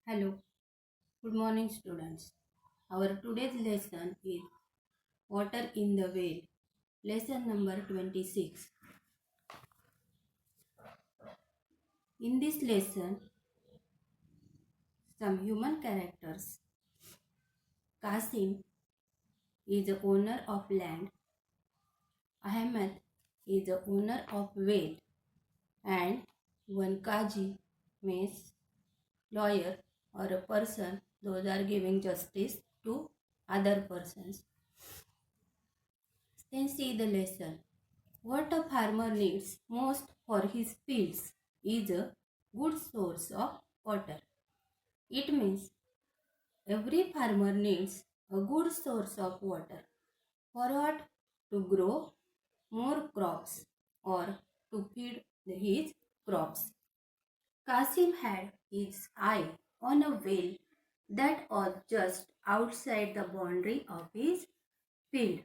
Hello, good morning students. Our today's lesson is Water in the Whale. Lesson number 26. In this lesson, some human characters. Qasim is the owner of land. Ahmed is the owner of whale. And one Kaji means lawyer or a person, those are giving justice to other persons. Then see the lesson. What a farmer needs most for his fields is a good source of water. It means every farmer needs a good source of water. For what? To grow more crops or to feed his crops. Qasim had his eye on a well that was just outside the boundary of his field.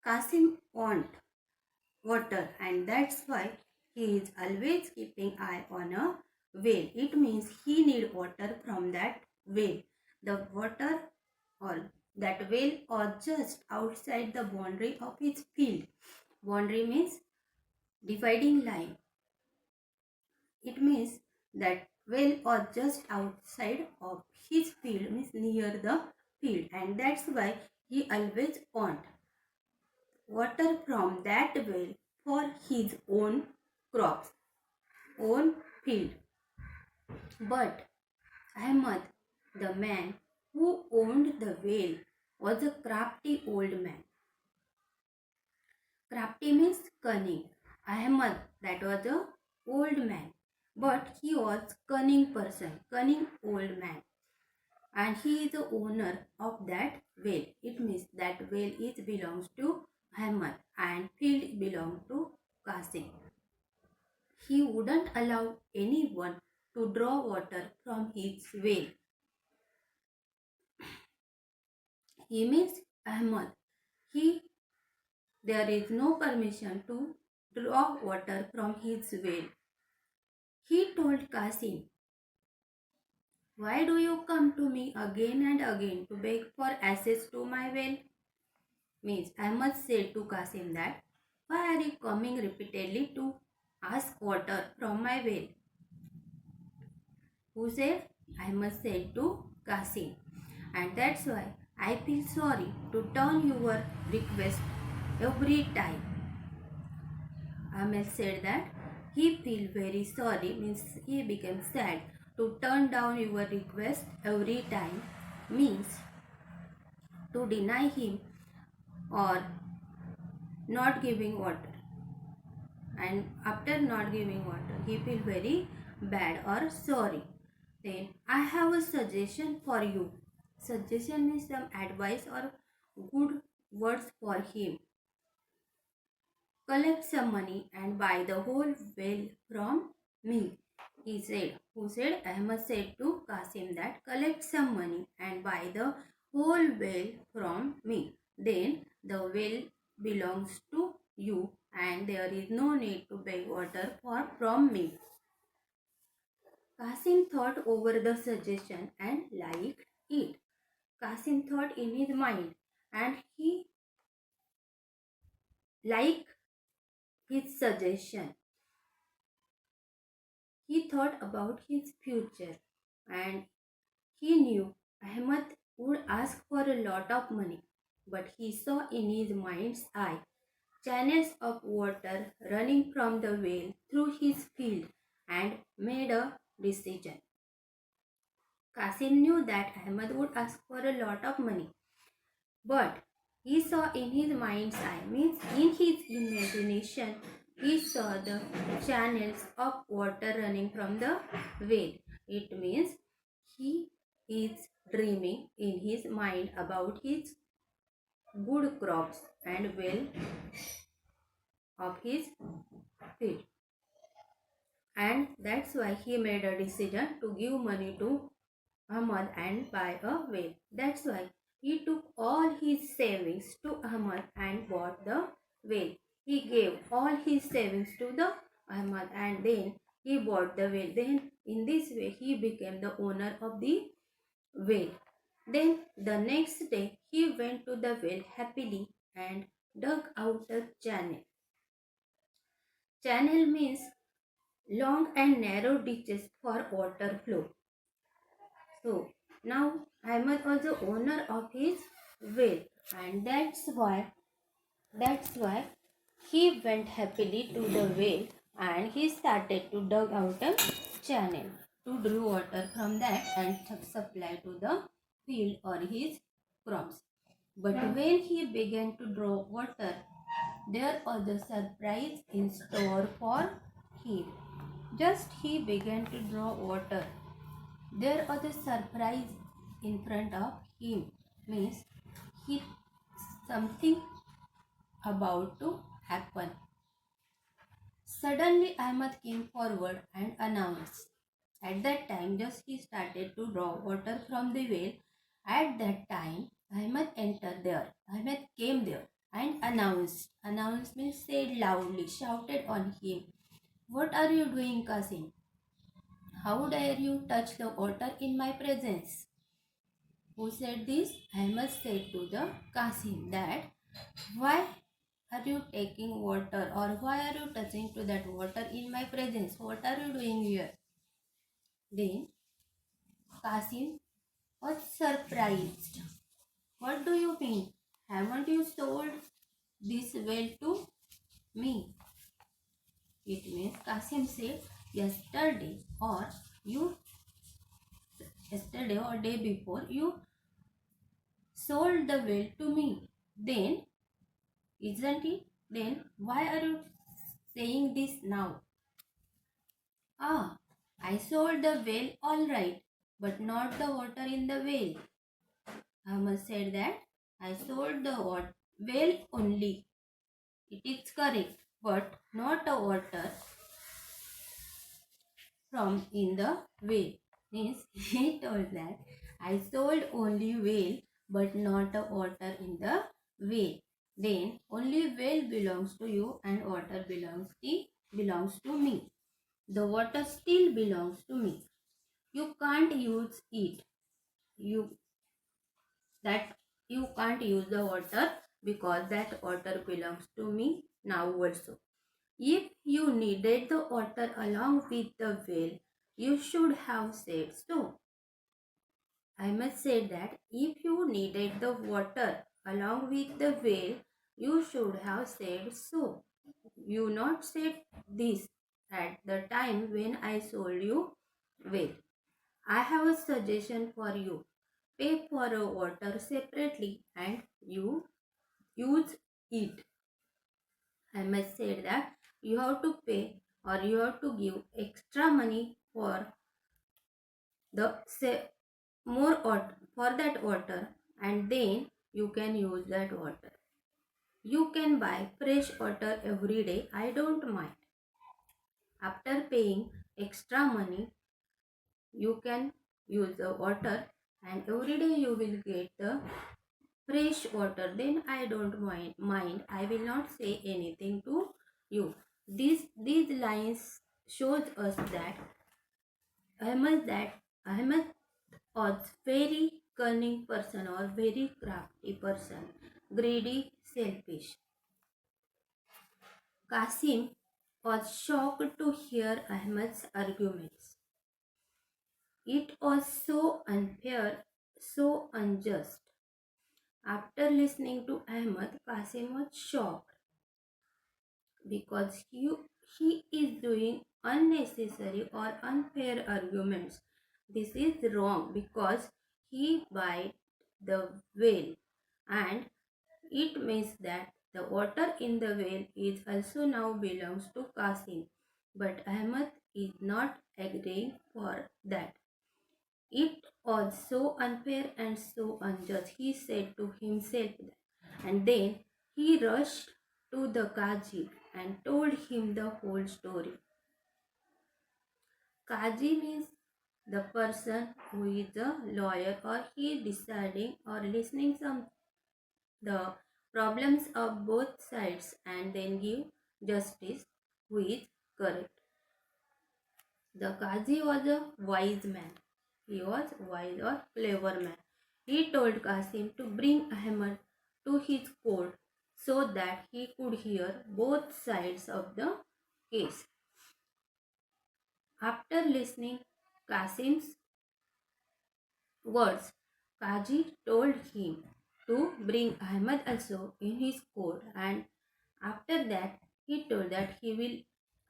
Qasim wanted water, and that's why he is always keeping eye on a well. It means he need water from that well. The water or that well or just outside the boundary of his field. Boundary means dividing line. It means that well or just outside of his field means near the field, and that's why he always want water from that well for his own crops, own field. But Ahmad, the man who owned the well, was a crafty old man. Crafty means cunning. Ahmad, that was a old man, but he was cunning person, cunning old man, and he is the owner of that well. It means that well is belongs to Ahmad and field belong to Qasim. He wouldn't allow anyone to draw water from his well. He means Ahmad. He there is no permission to draw water from his well. He told Qasim, "Why do you come to me again and again to beg for access to my well?" Means Ahmad said to Qasim that, "Why are you coming repeatedly to ask water from my well?" Who said? Ahmad said to Qasim. And that's why I feel sorry to turn your request every time. Ahmed said that he feel very sorry means he became sad to turn down your request every time means to deny him or not giving water, and after not giving water he feel very bad or sorry. Then I have a suggestion for you. Suggestion means some advice or good words for him. Collect some money and buy the whole well from me, he said. Who said? Ahmed said to Qasim that collect some money and buy the whole well from me. Then the well belongs to you and there is no need to beg water from me. Qasim thought over the suggestion and liked it. Qasim thought in his mind and he liked his suggestion. He thought about his future and he knew Ahmed would ask for a lot of money, but he saw in his mind's eye channels of water running from the well through his field and made a decision. Qasim knew that Ahmed would ask for a lot of money, but he saw in his mind's eye, means in his imagination, he saw the channels of water running from the well. It means he is dreaming in his mind about his good crops and well of his field. And that's why he made a decision to give money to Ahmad and buy a well. That's why he took all his savings to Ahmad and bought the well. He gave all his savings to the Ahmad and then he bought the well. Then in this way he became the owner of the well. Then the next day he went to the well happily and dug out a channel. Channel means long and narrow ditches for water flow. So now Ahmed was the owner of his well, and that's why he went happily to the well and he started to dug out a channel to draw water from that and supply to the field or his crops. But when he began to draw water, there was a surprise in store for him. Just he began to draw water, there was a surprise in front of him. Means he something about to happen. Suddenly Ahmed came forward and announced. At that time, just he started to draw water from the well. At that time, Ahmed entered there. Ahmed came there and announced. Announced means said loudly, shouted on him. What are you doing, Kasim? How dare you touch the water in my presence? Who said this? Ahmed said to the Kasim that why are you taking water or why are you touching to that water in my presence? What are you doing here? Then Kasim was surprised. What do you mean? Haven't you sold this well to me? It means Kasim said or you yesterday or day before you sold the well to me. Then isn't it? Then why are you saying this now? Ah, I sold the well all right, but not the water in the well. Ahmed said that I sold the well only. It is correct, but not a water from in the well. Means he told that I sold only well, but not a water in the well. Then only well belongs to you and water belongs to me. The water still belongs to me. You can't use it. You that you can't use the water because that water belongs to me now also. If you needed the water along with the well, you should have said so. I must say that if you needed the water along with the well, you should have said so. You not said this at the time when I sold you well. I have a suggestion for you. Pay for a water separately and you use it. I must say that you have to pay or you have to give extra money for the more water for that water and then you can use that water. You can buy fresh water every day. I don't mind. After paying extra money, you can use the water and every day you will get the fresh water. Then I don't mind. I will not say anything to you. These lines shows us that Ahmed was very cunning person or very crafty person, greedy, selfish. Kasim was shocked to hear Ahmed's arguments. It was so unfair, so unjust. After listening to Ahmed, Kasim was shocked because he is doing unnecessary or unfair arguments. This is wrong because he bite the whale and it means that the water in the well is also now belongs to Kasim. But Ahmed is not agreeing for that. It was so unfair and so unjust, he said to himself that. And then he rushed to the Kaji and told him the whole story. Kaji means the person who is a lawyer or he is deciding or listening some the problems of both sides and then give justice who is correct. The Qazi was a wise man. He was wise or clever man. He told Qasim to bring Ahmad to his court so that he could hear both sides of the case. After listening Qasim's words, Qazi told him to bring Ahmad also in his court, and after that he told that he will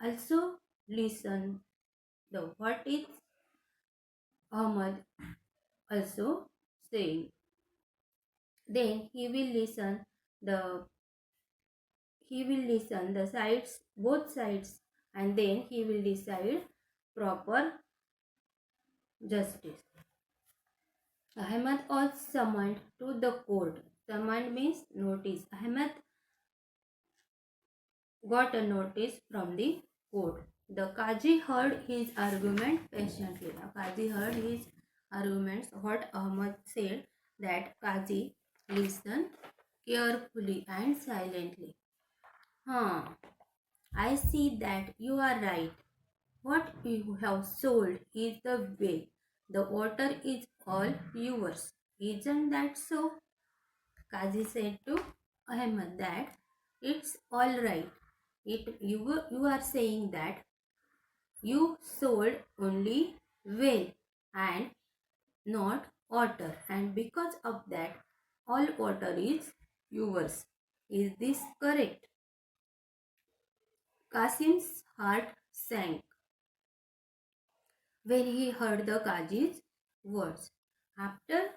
also listen the what is Ahmad also saying. Then the he will listen the sides, both sides, and then he will decide proper justice. Ahmad was summoned to the court. Summoned means notice. Ahmad got a notice from the court. The Qazi heard his argument patiently. The Qazi heard his arguments. What Ahmad said, that Qazi listened carefully and silently. Huh, I see that you are right. What you have sold is the way. The water is all yours. Isn't that so? Qazi said to Ahmed that it's all right. You are saying that you sold only well and not water, and because of that, all water is yours. Is this correct? Qasim's heart sank when he heard the Qazi's words. After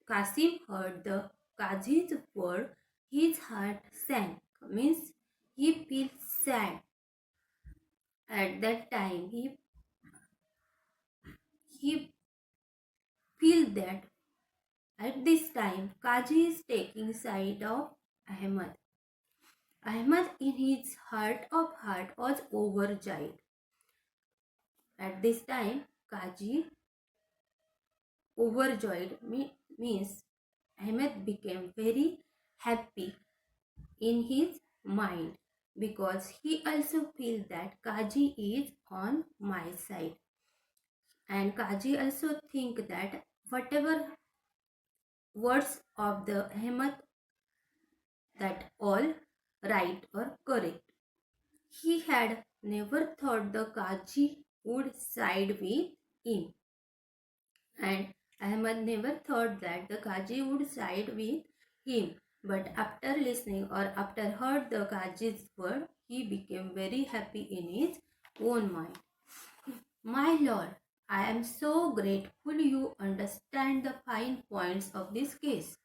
Qasim heard the Qazi's word, his heart sank. Means he feels sad. At that time, he feel that at this time Qazi is taking side of Ahmad. Ahmad in his heart of heart was overjoyed. At this time, Qazi overjoyed means Ahmed became very happy in his mind because he also feels that Qazi is on my side, and Qazi also think that whatever words of the Ahmed, that all right or correct. He had never thought the Qazi would side with him, and Ahmad never thought that the Qazi would side with him. But after listening or after heard the Qazi's word, he became very happy in his own mind. My lord, I am so grateful you understand the fine points of this case.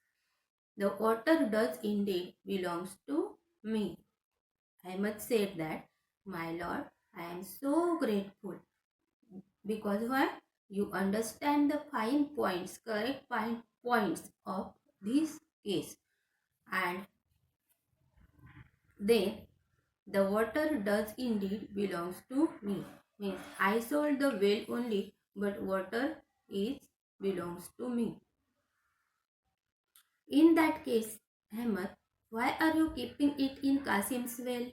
The water does indeed belongs to me. Ahmad said that, my lord, I am so grateful because why? You understand the fine points, correct fine points of this case. And then the water does indeed belongs to me. Means I sold the well only, but water is belongs to me. In that case, Ahmad, why are you keeping it in Qasim's well?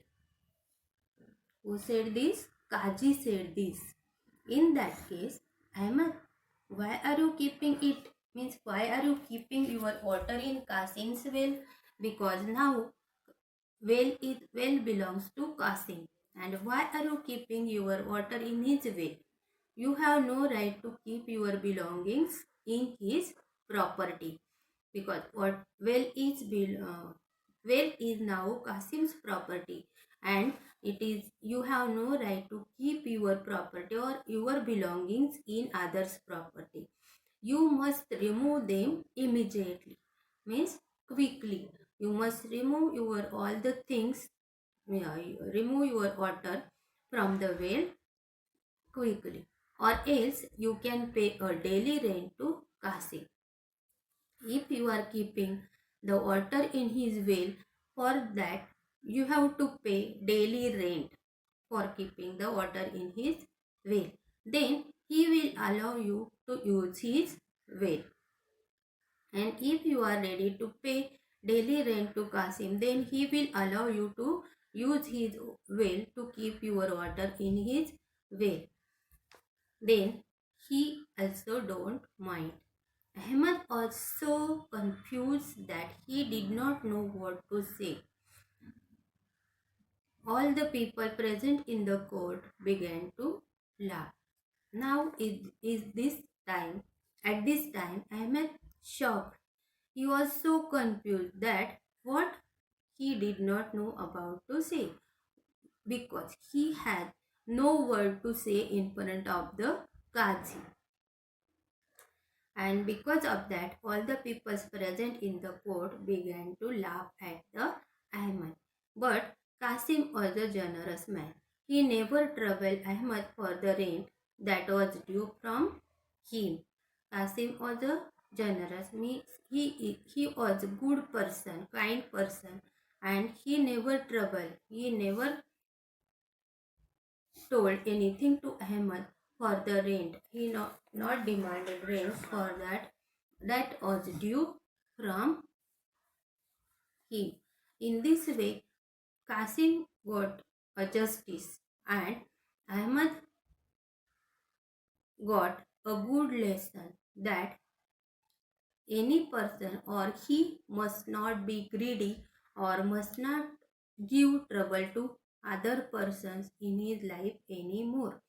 Who said this? Qazi said this. In that case, Ahmad, why are you keeping it? Means why are you keeping your water in Qasim's well? Because now well belongs to Qasim. And why are you keeping your water in his well? You have no right to keep your belongings in his property, because what well is now Qasim's property, and it is you have no right to keep your property or your belongings in others' property. You must remove them immediately. Means quickly. You must remove your all the things. Remove your water from the well quickly, or else you can pay a daily rent to Qasim. If you are keeping the water in his well, for that you have to pay daily rent for keeping the water in his well. Then he will allow you to use his well. And if you are ready to pay daily rent to Qasim, then he will allow you to use his well to keep your water in his well. Then he also don't mind. Ahmed was so confused that he did not know what to say. All the people present in the court began to laugh. Now is this time. At this time, Ahmed shocked. He was so confused that what he did not know about to say because he had no word to say in front of the Qazi. And because of that, all the people present in the court began to laugh at the Ahmed. But Qasim was a generous man. He never troubled Ahmed for the rent that was due from him. Qasim was a generous, means he was a good person, kind person, and he never troubled. He never told anything to Ahmed for the rent. He not demanded rent for that was due from him. In this way, Qasim got a justice and Ahmed got a good lesson that any person or he must not be greedy or must not give trouble to other persons in his life anymore.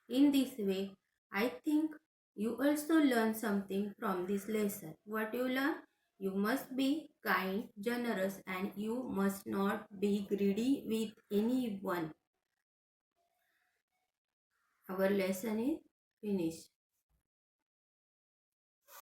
In this way, I think you also learn something from this lesson. What you learn? You must be kind, generous, and you must not be greedy with anyone. Our lesson is finished.